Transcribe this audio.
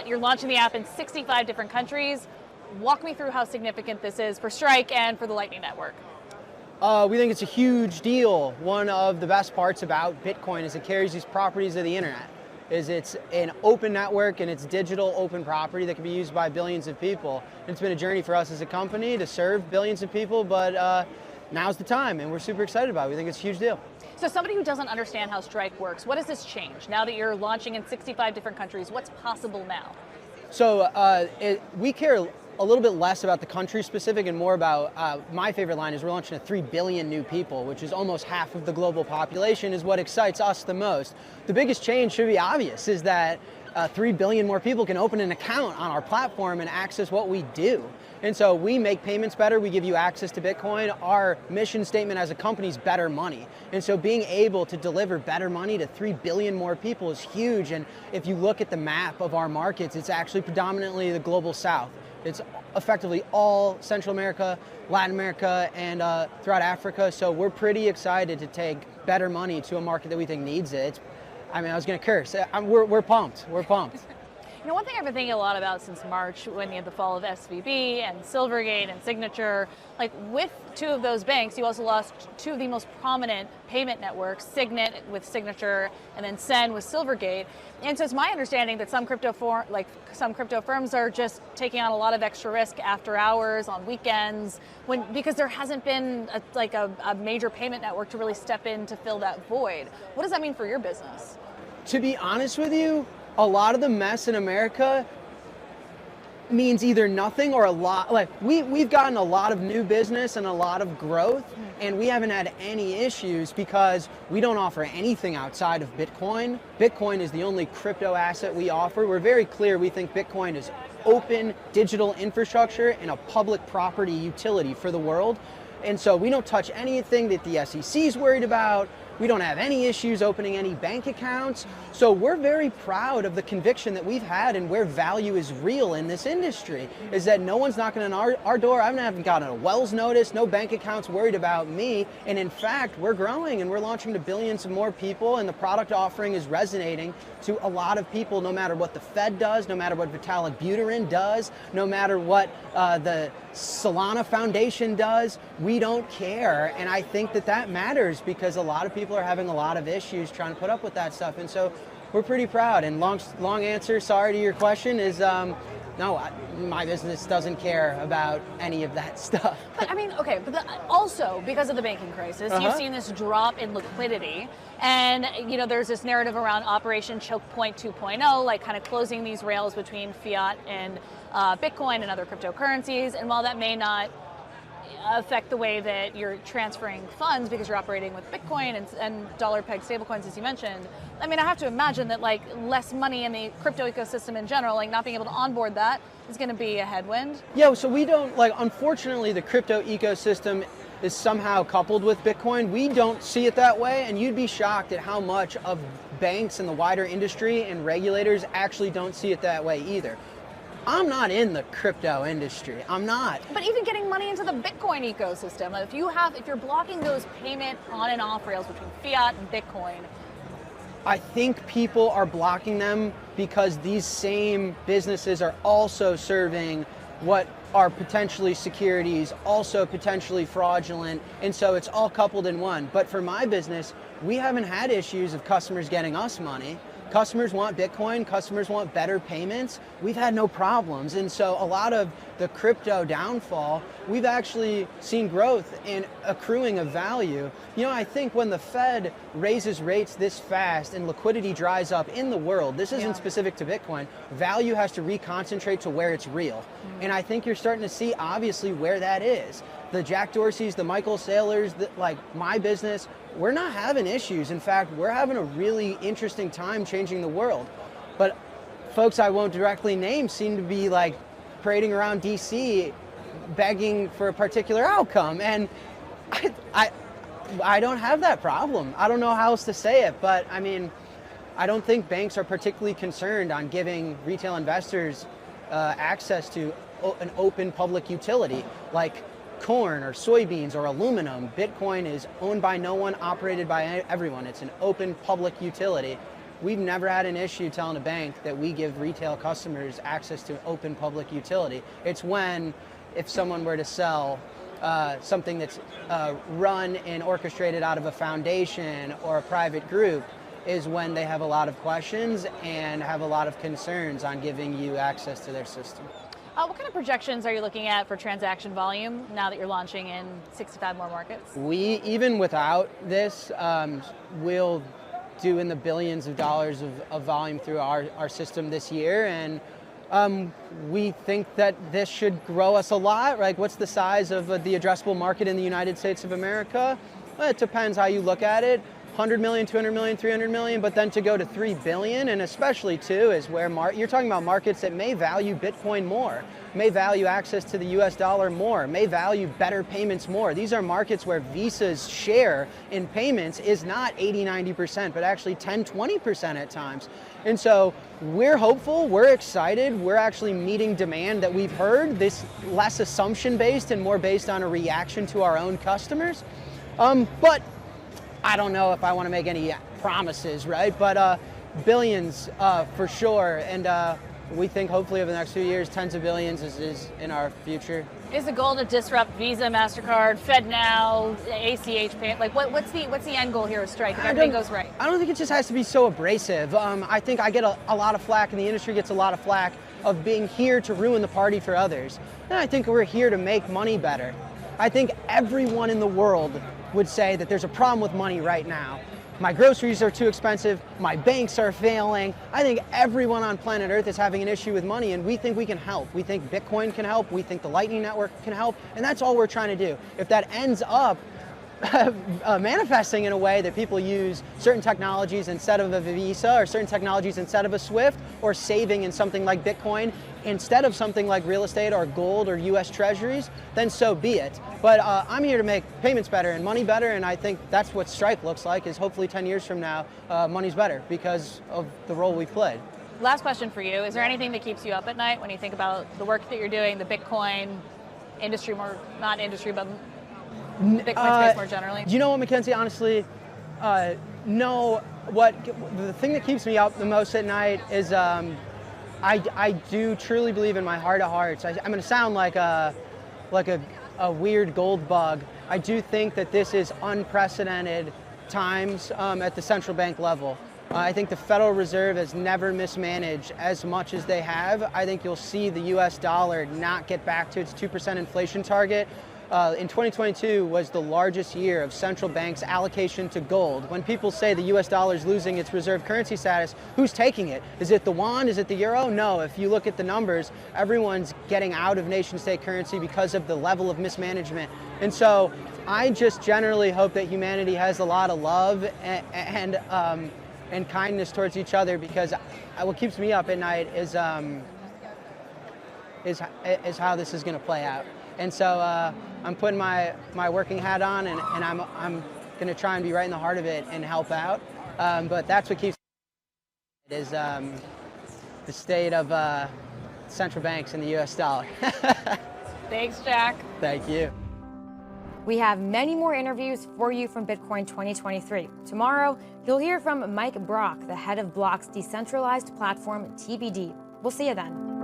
you're launching the app in 65 different countries. Walk me through how significant this is for Strike and for the Lightning Network. We think it's a huge deal. One of the best parts about Bitcoin is it carries these properties of the internet. It's an open network and it's digital open property that can be used by billions of people. And it's been a journey for us as a company to serve billions of people, but now's the time and we're super excited about it. We think it's a huge deal. So somebody who doesn't understand how Strike works, what does this change? Now that you're launching in 65 different countries, what's possible now? So we care a little bit less about the country specific and more about, my favorite line is we're launching to 3 billion new people, which is almost half of the global population, is what excites us the most. The biggest change should be obvious, is that 3 billion more people can open an account on our platform and access what we do. And so we make payments better, we give you access to Bitcoin. Our mission statement as a company is better money. And so being able to deliver better money to 3 billion more people is huge. And if you look at the map of our markets, it's actually predominantly the global south. It's effectively all Central America, Latin America, and throughout Africa. So we're pretty excited to take better money to a market that we think needs it. I mean, I was going to curse. We're pumped. We're pumped. You know, one thing I've been thinking a lot about since March, when you had the fall of SVB and Silvergate and Signature, like with two of those banks, you also lost two of the most prominent payment networks, Signet with Signature and then Sen with Silvergate. And so it's my understanding that some crypto firms are just taking on a lot of extra risk after hours, on weekends, because there hasn't been a major payment network to really step in to fill that void. What does that mean for your business? To be honest with you, a lot of the mess in America means either nothing or a lot. Like we've gotten a lot of new business and a lot of growth, and we haven't had any issues because we don't offer anything outside of Bitcoin. Bitcoin is the only crypto asset we offer. We're very clear, we think Bitcoin is open digital infrastructure and a public property utility for the world. And so we don't touch anything that the SEC is worried about. We don't have any issues opening any bank accounts. So we're very proud of the conviction that we've had and where value is real in this industry, is that no one's knocking on our door. I haven't gotten a Wells notice, no bank accounts worried about me. And in fact, we're growing and we're launching to billions of more people, and the product offering is resonating to a lot of people, no matter what the Fed does, no matter what Vitalik Buterin does, no matter what the Solana Foundation does. We don't care. And I think that matters because a lot of people are having a lot of issues trying to put up with that stuff. And so we're pretty proud. And long answer, sorry to your question, is no, my business doesn't care about any of that stuff. But I mean, okay, but also because of the banking crisis, you've seen this drop in liquidity. And you know, there's this narrative around Operation Choke Point 2.0, like kind of closing these rails between fiat and Bitcoin and other cryptocurrencies. And while that may not affect the way that you're transferring funds because you're operating with Bitcoin and dollar-pegged stablecoins, as you mentioned, I mean, I have to imagine that like less money in the crypto ecosystem in general, like not being able to onboard that is going to be a headwind. Yeah, so we don't, unfortunately, the crypto ecosystem is somehow coupled with Bitcoin. We don't see it that way, and you'd be shocked at how much of banks and the wider industry and regulators actually don't see it that way either. I'm not in the crypto industry. I'm not. But even getting money into the Bitcoin ecosystem, if you're blocking those payment on and off rails between fiat and Bitcoin. I think people are blocking them because these same businesses are also serving what are potentially securities, also potentially fraudulent, and so it's all coupled in one. But for my business, we haven't had issues of customers getting us money. Customers want Bitcoin, customers want better payments. We've had no problems. And so a lot of the crypto downfall, we've actually seen growth and accruing of value. You know, I think when the Fed raises rates this fast and liquidity dries up in the world, this isn't specific to Bitcoin, value has to reconcentrate to where it's real. And I think you're starting to see obviously where that is. The Jack Dorseys, the Michael Saylors, like my business, we're not having issues. In fact, we're having a really interesting time changing the world. But folks I won't directly name seem to be like parading around DC begging for a particular outcome. And I don't have that problem. I don't know how else to say it, but I mean, I don't think banks are particularly concerned on giving retail investors access to an open public utility like corn or soybeans or aluminum. Bitcoin is owned by no one, operated by everyone. It's an open public utility. we've never had an issue telling a bank that we give retail customers access to open public utility. It's if someone were to sell something that's run and orchestrated out of a foundation or a private group, is when they have a lot of questions and have a lot of concerns on giving you access to their system. What kind of projections are you looking at for transaction volume now that you're launching in 65 more markets? We, even without this, will do in the billions of dollars of volume through our system this year, and we think that this should grow us a lot. Like, what's the size of the addressable market in the United States of America? Well, it depends how you look at it. 100 million, 200 million, 300 million, but then to go to 3 billion, and especially too, is where you're talking about markets that may value Bitcoin more, may value access to the US dollar more, may value better payments more. These are markets where Visa's share in payments is not 80, 90%, but actually 10, 20% at times. And so we're hopeful, we're excited, we're actually meeting demand that we've heard, this less assumption-based and more based on a reaction to our own customers. But I don't know if I want to make any promises, right? But billions for sure, and we think hopefully over the next few years, tens of billions is in our future. Is the goal to disrupt Visa, MasterCard, FedNow, ACH pay? Like, what's the end goal here with Strike if everything goes right? I don't think it just has to be so abrasive. I think I get a lot of flack, and the industry gets a lot of flack of being here to ruin the party for others. And I think we're here to make money better. I think everyone in the world would say that there's a problem with money right now. My groceries are too expensive, my banks are failing. I think everyone on planet Earth is having an issue with money, and we think we can help. We think Bitcoin can help, we think the Lightning Network can help, and that's all we're trying to do. If that ends up manifesting in a way that people use certain technologies instead of a Visa, or certain technologies instead of a SWIFT, or saving in something like Bitcoin instead of something like real estate or gold or US treasuries, then so be it. But I'm here to make payments better and money better, and I think that's what Stripe looks like, is hopefully 10 years from now, money's better because of the role we've played. Last question for you. Is there anything that keeps you up at night when you think about the work that you're doing, the Bitcoin industry, not industry, but Bitcoin space more generally? Do you know what, Mackenzie, honestly, no. The thing that keeps me up the most at night is I do truly believe in my heart of hearts. I'm going to sound like a weird gold bug. I do think that this is unprecedented times at the central bank level. I think the Federal Reserve has never mismanaged as much as they have. I think you'll see the US dollar not get back to its 2% inflation target. In 2022 was the largest year of central banks' allocation to gold. When people say the US dollar is losing its reserve currency status, who's taking it? Is it the yuan? Is it the euro? No. If you look at the numbers, everyone's getting out of nation-state currency because of the level of mismanagement. And so I just generally hope that humanity has a lot of love and kindness towards each other, because what keeps me up at night is how this is going to play out. And so I'm putting my working hat on, and I'm going to try and be right in the heart of it and help out. But that's what keeps me is the state of central banks and the US dollar. Thanks, Jack. Thank you. We have many more interviews for you from Bitcoin 2023. Tomorrow, you'll hear from Mike Brock, the head of Block's decentralized platform, TBD. We'll see you then.